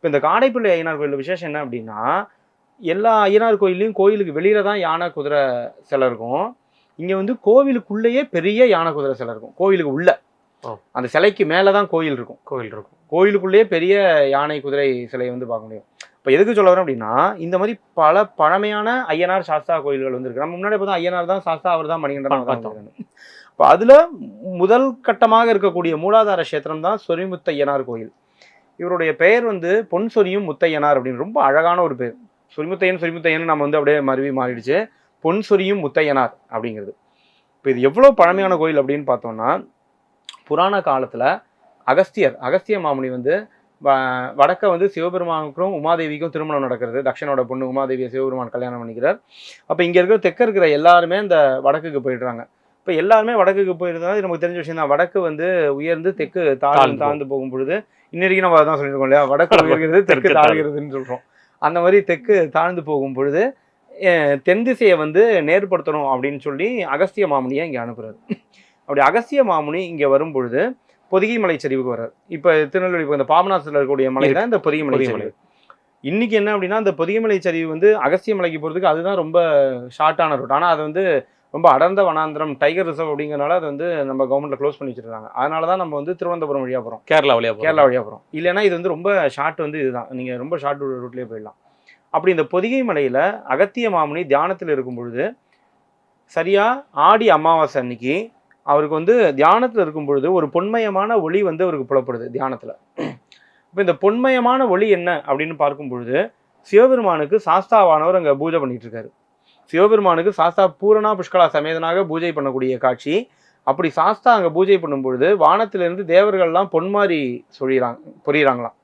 இப்போ இந்த காடைப்பள்ளி ஐயனார் கோயில் விசேஷம் என்ன அப்படின்னா, எல்லா ஐயனார் கோயிலையும் கோயிலுக்கு வெளியில தான் யானை குதிரை சிலை இருக்கும். இங்க வந்து கோவிலுக்குள்ளேயே பெரிய யானை குதிரை சிலை இருக்கும். கோவிலுக்கு உள்ள அந்த சிலைக்கு மேலே தான் கோயில் இருக்கும். கோயிலுக்குள்ளேயே பெரிய யானை குதிரை சிலையை வந்து பார்க்க முடியும். இப்போ எதுக்கு சொல்ல வரேன் அப்படின்னா, இந்த மாதிரி பல பழமையான ஐயனார் சாஸ்தா கோயில்கள் வந்து இருக்கு. நம்ம முன்னாடி பார்த்தா ஐயனார் தான் சாஸ்தா, அவர் தான் மணிகண்டன் பார்த்தோம். இப்போ அதுல முதல் கட்டமாக இருக்கக்கூடிய மூலாதார கஷேத்திரம் தான் சொரிமுத்து ஐயனார் கோயில். இவருடைய பெயர் வந்து பொன் சொரியும் முத்தையனார் அப்படின்னு ரொம்ப அழகான ஒரு பேர். சொரிமுத்தையன் நம்ம வந்து அப்படியே மாறிடுச்சு. பொன் சொரியும் முத்தையனார் அப்படிங்கிறது. இப்போ இது எவ்வளோ பழமையான கோயில் அப்படின்னு பார்த்தோம்னா, புராண காலத்துல அகஸ்திய மாமுனி வந்து வடக்க வந்து சிவபெருமானுக்கும் உமாதேவிக்கும் திருமணம் நடக்கிறது. தக்ஷனோட பொண்ணு உமாதேவியை சிவபெருமான் கல்யாணம் பண்ணிக்கிறார். அப்போ இங்கே இருக்கிற தெற்க இருக்கிற எல்லாருமே இந்த வடக்குக்கு போயிடுறாங்க. இப்போ எல்லாருமே வடக்குக்கு போயிருந்தா நமக்கு தெரிஞ்ச விஷயம் தான். வடக்கு வந்து உயர்ந்து தெற்கு தாழ்ந்து போகும் பொழுது, இன்னைக்கு நம்ம அதான் சொல்லியிருக்கோம் இல்லையா, வடக்கு உயர்கிறது தெற்கு தாழ்கிறதுன்னு சொல்கிறோம். அந்த மாதிரி தெற்கு தாழ்ந்து போகும் பொழுது தென் திசையை வந்து நேர்படுத்தணும் அப்படின்னு சொல்லி அகஸ்திய மாமுனியை இங்கே அனுப்புறாரு. அப்படி அகஸ்திய மாமுனி இங்கே வரும் பொழுது பொதிகை மலை சரிவுக்கு வர்றாரு. இப்போ திருநெல்வேலி இந்த பாபநாசத்தில் இருக்கக்கூடிய மலை தான் இந்த பொதிகை மலை சரிவு. இன்னைக்கு என்ன அப்படின்னா, அந்த பொதிகை மலை சரிவு வந்து அகஸ்திய மலைக்கு போகிறதுக்கு அதுதான் ரொம்ப ஷார்ட்டான ரூட். ஆனால் அது வந்து ரொம்ப அடர்ந்த வனாந்திரம், டைகர் ரிசர்வ் அப்படிங்கிறனால அது வந்து நம்ம கவர்மெண்ட்ல க்ளோஸ் பண்ணி வச்சிருக்காங்க. அதனால தான் நம்ம வந்து திருவனந்தபுரம் வழியாக போகிறோம், கேரளா வழியாக போகிறோம். இல்லைன்னா இது வந்து ரொம்ப ஷார்ட் வந்து இதுதான், நீங்கள் ரொம்ப ஷார்ட் ரூட்லேயே போயிடலாம். அப்படி இந்த பொதிகை மலையில் அகத்திய மாமுனி தியானத்தில் இருக்கும் பொழுது, சரியா ஆடி அமாவாசை அன்னைக்கு அவருக்கு வந்து தியானத்தில் இருக்கும் பொழுது ஒரு பொன்மயமான ஒளி வந்து அவருக்கு புலப்படுது தியானத்தில். இப்போ இந்த பொன்மயமான ஒளி என்ன அப்படின்னு பார்க்கும் பொழுது, சிவபெருமானுக்கு சாஸ்தாவானவர் அங்கே பூஜை பண்ணிட்டு இருக்காரு. சிவபெருமானுக்கு சாஸ்தா பூரணா புஷ்கலா சமேதனாக பூஜை பண்ணக்கூடிய காட்சி. அப்படி சாஸ்தா அங்கே பூஜை பண்ணும் பொழுது வானத்திலிருந்து தேவர்கள்லாம் பொன்மாரி பொழியிறாங்களாம்.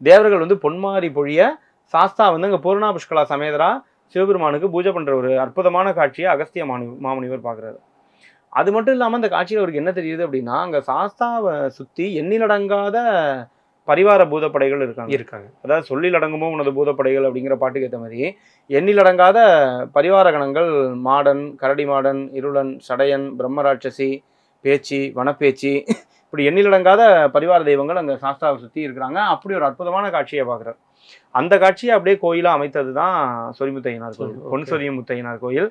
தேவர்கள் வந்து பொன்மாரி பொழிய சாஸ்தா வந்து அங்கே பூரணா புஷ்கலா சமேதரா சிவபெருமானுக்கு பூஜை பண்ணுற ஒரு அற்புதமான காட்சியை அகஸ்திய மாமுனிவர் பார்க்குறாரு. அது மட்டும் இல்லாமல் அந்த காட்சியில் அவருக்கு என்ன தெரியுது அப்படின்னா, அங்கே சாஸ்தாவை சுற்றி எண்ணிலடங்காத பரிவார பூதப்படைகள் இருக்காங்க. அதாவது சொல்லில் அடங்குமோ உனது பூதப்படைகள் அப்படிங்கிற பாட்டுக்கு ஏற்ற மாதிரி எண்ணிலடங்காத பரிவார கணங்கள், மாடன், கரடி மாடன், இருளன், சடையன், பிரம்மராட்சசி, பேச்சி, வனப்பேச்சி, இப்படி எண்ணிலடங்காத பரிவார தெய்வங்கள் அங்கே சாஸ்தாவை சுற்றி இருக்கிறாங்க. அப்படி ஒரு அற்புதமான காட்சியை பார்க்குறாரு. அந்த காட்சியை அப்படியே கோயிலாக அமைத்தது தான் சொரிமுத்தையனார் கோயில், பொன் சொரியும் முத்தையனார் கோயில்.